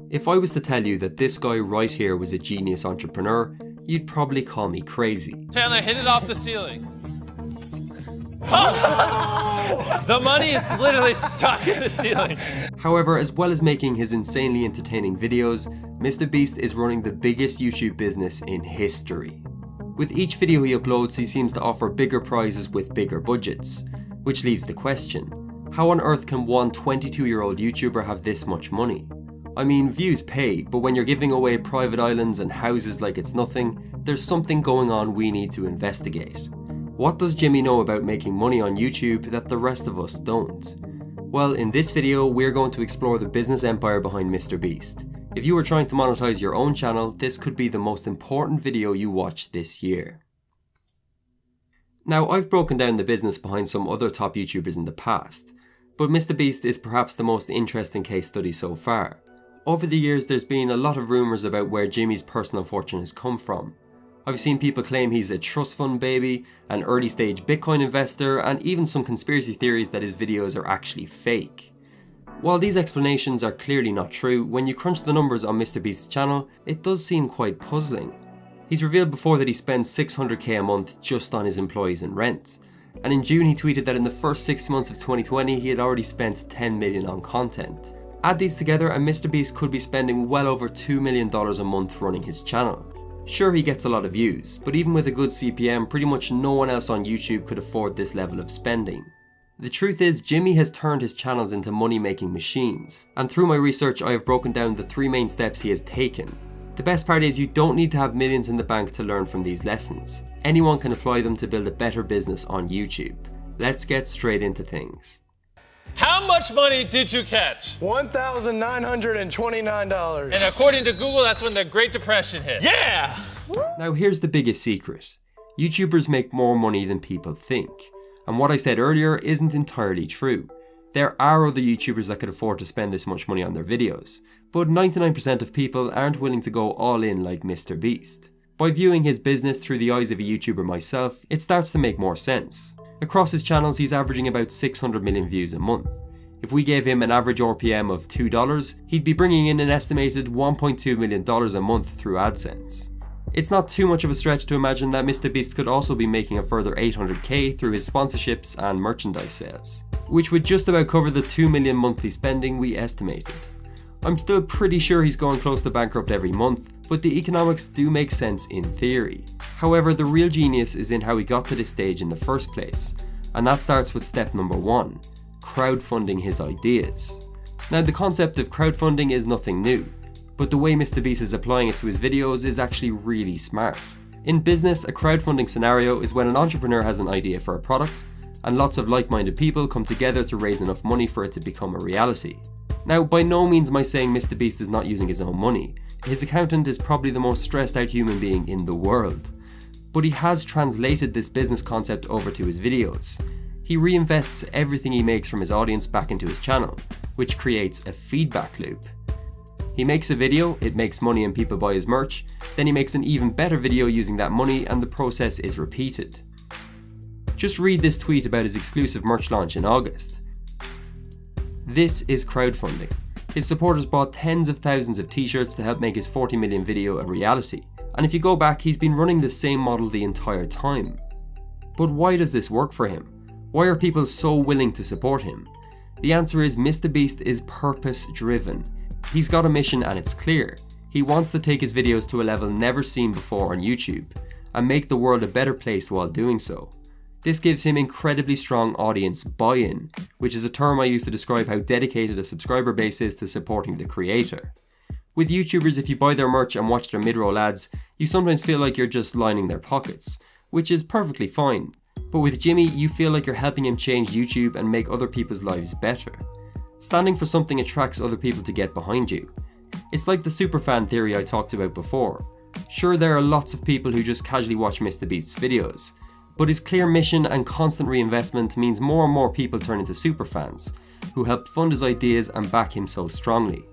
If I was to tell you that this guy right here was a genius entrepreneur, you'd probably call me crazy. Chandler, hit it off the ceiling. The money is literally stuck in the ceiling. However, as well as making his insanely entertaining videos, MrBeast is running the biggest YouTube business in history. With each video he uploads, he seems to offer bigger prizes with bigger budgets, which leaves the question, how on earth can one 22-year-old YouTuber have this much money? I mean, views pay, but when you're giving away private islands and houses like it's nothing, there's something going on we need to investigate. What does Jimmy know about making money on YouTube that the rest of us don't? Well, in this video, we're going to explore the business empire behind MrBeast. If you are trying to monetize your own channel, this could be the most important video you watch this year. Now, I've broken down the business behind some other top YouTubers in the past, but MrBeast is perhaps the most interesting case study so far. Over the years, there's been a lot of rumours about where Jimmy's personal fortune has come from. I've seen people claim he's a trust fund baby, an early stage Bitcoin investor, and even some conspiracy theories that his videos are actually fake. While these explanations are clearly not true, when you crunch the numbers on MrBeast's channel, it does seem quite puzzling. He's revealed before that he spends $600k a month just on his employees and rent. And in June he tweeted that in the first 6 months of 2020 he had already spent $10 million on content. Add these together and MrBeast could be spending well over $2 million a month running his channel. Sure, he gets a lot of views, but even with a good CPM, pretty much no one else on YouTube could afford this level of spending. The truth is, Jimmy has turned his channels into money-making machines, and through my research I have broken down the 3 main steps he has taken. The best part is you don't need to have millions in the bank to learn from these lessons. Anyone can apply them to build a better business on YouTube. Let's get straight into things. How much money did you catch? $1,929. And according to Google, that's when the Great Depression hit. Yeah! Now here's the biggest secret. YouTubers make more money than people think. And what I said earlier isn't entirely true. There are other YouTubers that could afford to spend this much money on their videos, but 99% of people aren't willing to go all in like MrBeast. By viewing his business through the eyes of a YouTuber myself, it starts to make more sense. Across his channels he's averaging about 600 million views a month. If we gave him an average RPM of $2, he'd be bringing in an estimated $1.2 million a month through AdSense. It's not too much of a stretch to imagine that MrBeast could also be making a further 800k through his sponsorships and merchandise sales, which would just about cover the 2 million monthly spending we estimated. I'm still pretty sure he's going close to bankrupt every month, but the economics do make sense in theory. However, the real genius is in how he got to this stage in the first place, and that starts with step number 1, crowdfunding his ideas. Now, the concept of crowdfunding is nothing new, but the way MrBeast is applying it to his videos is actually really smart. In business, a crowdfunding scenario is when an entrepreneur has an idea for a product, and lots of like-minded people come together to raise enough money for it to become a reality. Now, by no means am I saying MrBeast is not using his own money. His accountant is probably the most stressed out human being in the world. But he has translated this business concept over to his videos. He reinvests everything he makes from his audience back into his channel, which creates a feedback loop. He makes a video, it makes money and people buy his merch, then he makes an even better video using that money and the process is repeated. Just read this tweet about his exclusive merch launch in August. This is crowdfunding. His supporters bought tens of thousands of t-shirts to help make his 40 million video a reality. And if you go back, he's been running the same model the entire time. But why does this work for him? Why are people so willing to support him? The answer is MrBeast is purpose driven. He's got a mission and it's clear. He wants to take his videos to a level never seen before on YouTube and make the world a better place while doing so. This gives him incredibly strong audience buy-in, which is a term I use to describe how dedicated a subscriber base is to supporting the creator. With YouTubers, if you buy their merch and watch their mid-roll ads, you sometimes feel like you're just lining their pockets, which is perfectly fine. But with Jimmy, you feel like you're helping him change YouTube and make other people's lives better. Standing for something attracts other people to get behind you. It's like the superfan theory I talked about before. Sure, there are lots of people who just casually watch MrBeast's videos, but his clear mission and constant reinvestment means more and more people turn into superfans, who help fund his ideas and back him so strongly.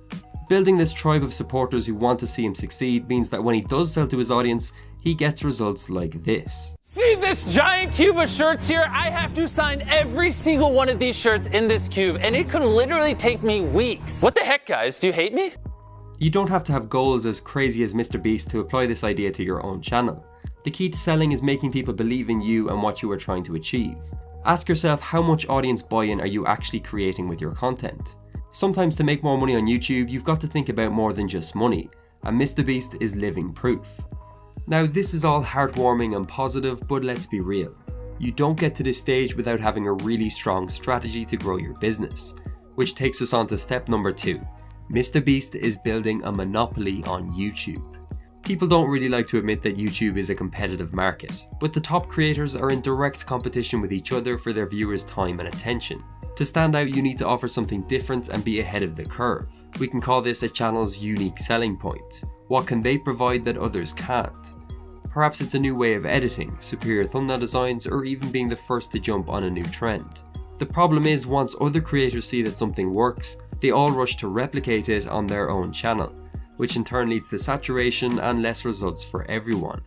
Building this tribe of supporters who want to see him succeed means that when he does sell to his audience, he gets results like this. See this giant cube of shirts here? I have to sign every single one of these shirts in this cube, and it could literally take me weeks. What the heck, guys? Do you hate me? You don't have to have goals as crazy as MrBeast to apply this idea to your own channel. The key to selling is making people believe in you and what you are trying to achieve. Ask yourself, how much audience buy-in are you actually creating with your content? Sometimes to make more money on YouTube, you've got to think about more than just money, and MrBeast is living proof. Now, this is all heartwarming and positive, but let's be real. You don't get to this stage without having a really strong strategy to grow your business, which takes us on to step number 2. MrBeast is building a monopoly on YouTube. People don't really like to admit that YouTube is a competitive market, but the top creators are in direct competition with each other for their viewers' time and attention. To stand out, you need to offer something different and be ahead of the curve. We can call this a channel's unique selling point. What can they provide that others can't? Perhaps it's a new way of editing, superior thumbnail designs, or even being the first to jump on a new trend. The problem is, once other creators see that something works, they all rush to replicate it on their own channel, which in turn leads to saturation and less results for everyone.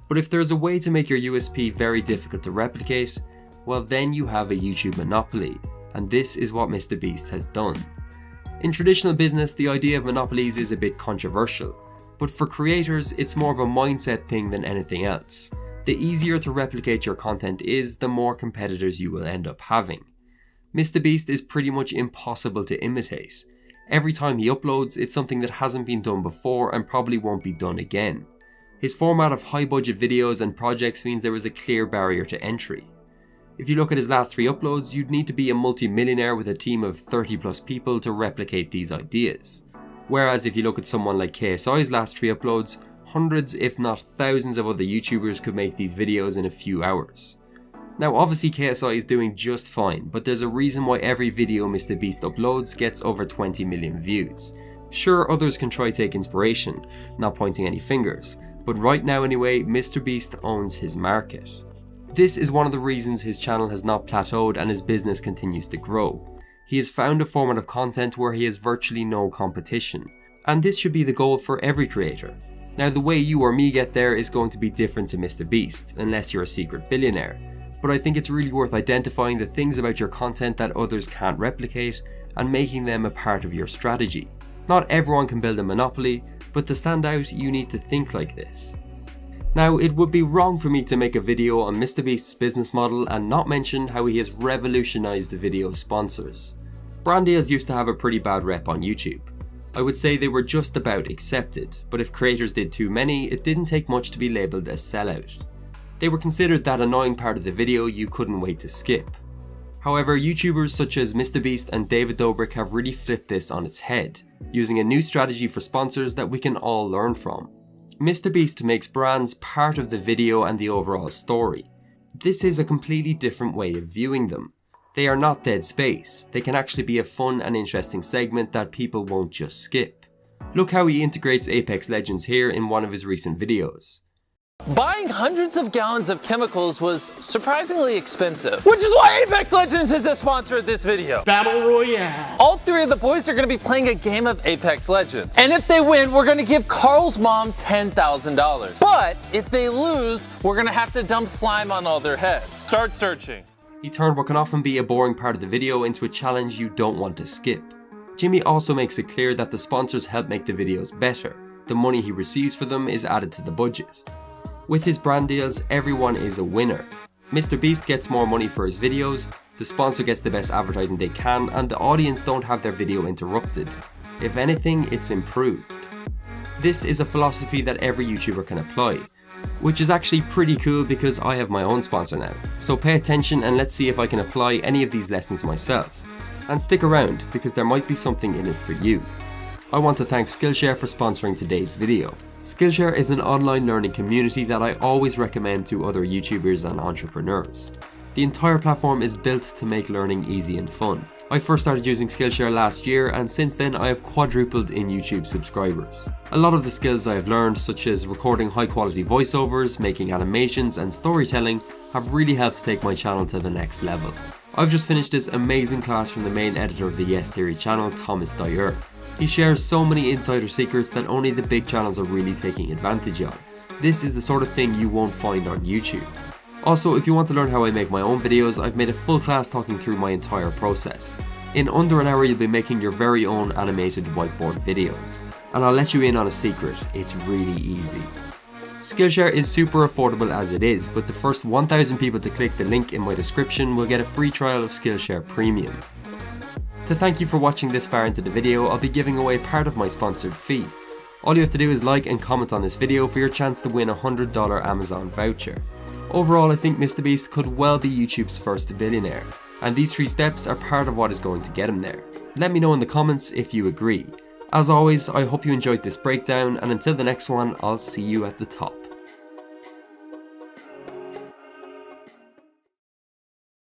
But if there's a way to make your USP very difficult to replicate, well then you have a YouTube monopoly, and this is what MrBeast has done. In traditional business, the idea of monopolies is a bit controversial, but for creators it's more of a mindset thing than anything else. The easier to replicate your content is, the more competitors you will end up having. MrBeast is pretty much impossible to imitate. Every time he uploads, it's something that hasn't been done before and probably won't be done again. His format of high budget videos and projects means there is a clear barrier to entry. If you look at his last 3 uploads, you'd need to be a multi-millionaire with a team of 30 plus people to replicate these ideas. Whereas if you look at someone like KSI's last 3 uploads, hundreds if not thousands of other YouTubers could make these videos in a few hours. Now obviously KSI is doing just fine, but there's a reason why every video MrBeast uploads gets over 20 million views. Sure, others can try take inspiration, not pointing any fingers, but right now anyway, MrBeast owns his market. This is one of the reasons his channel has not plateaued and his business continues to grow. He has found a format of content where he has virtually no competition, and this should be the goal for every creator. Now the way you or me get there is going to be different to MrBeast, unless you're a secret billionaire. But I think it's really worth identifying the things about your content that others can't replicate and making them a part of your strategy. Not everyone can build a monopoly, but to stand out, you need to think like this. Now, it would be wrong for me to make a video on MrBeast's business model and not mention how he has revolutionized the video sponsors. Brand deals used to have a pretty bad rep on YouTube. I would say they were just about accepted, but if creators did too many, it didn't take much to be labelled a sellout. They were considered that annoying part of the video you couldn't wait to skip. However, YouTubers such as MrBeast and David Dobrik have really flipped this on its head, using a new strategy for sponsors that we can all learn from. MrBeast makes brands part of the video and the overall story. This is a completely different way of viewing them. They are not dead space, they can actually be a fun and interesting segment that people won't just skip. Look how he integrates Apex Legends here in one of his recent videos. Buying hundreds of gallons of chemicals was surprisingly expensive, which is why Apex Legends is the sponsor of this video. Battle Royale. All 3 of the boys are going to be playing a game of Apex Legends. And if they win, we're going to give Carl's mom $10,000. But if they lose, we're going to have to dump slime on all their heads. Start searching. He turned what can often be a boring part of the video into a challenge you don't want to skip. Jimmy also makes it clear that the sponsors help make the videos better. The money he receives for them is added to the budget. With his brand deals, everyone is a winner. MrBeast gets more money for his videos, the sponsor gets the best advertising they can, and the audience don't have their video interrupted. If anything, it's improved. This is a philosophy that every YouTuber can apply, which is actually pretty cool because I have my own sponsor now. So pay attention and let's see if I can apply any of these lessons myself. And stick around because there might be something in it for you. I want to thank Skillshare for sponsoring today's video. Skillshare is an online learning community that I always recommend to other YouTubers and entrepreneurs. The entire platform is built to make learning easy and fun. I first started using Skillshare last year and since then I have quadrupled in YouTube subscribers. A lot of the skills I have learned, such as recording high quality voiceovers, making animations and storytelling, have really helped take my channel to the next level. I've just finished this amazing class from the main editor of the Yes Theory channel, Thomas Dyer. He shares so many insider secrets that only the big channels are really taking advantage of. This is the sort of thing you won't find on YouTube. Also, if you want to learn how I make my own videos, I've made a full class talking through my entire process. In under an hour you'll be making your very own animated whiteboard videos. And I'll let you in on a secret, it's really easy. Skillshare is super affordable as it is, but the first 1,000 people to click the link in my description will get a free trial of Skillshare Premium. To thank you for watching this far into the video, I'll be giving away part of my sponsored fee. All you have to do is like and comment on this video for your chance to win a $100 Amazon voucher. Overall, I think MrBeast could well be YouTube's first billionaire, and these 3 steps are part of what is going to get him there. Let me know in the comments if you agree. As always, I hope you enjoyed this breakdown, and until the next one, I'll see you at the top.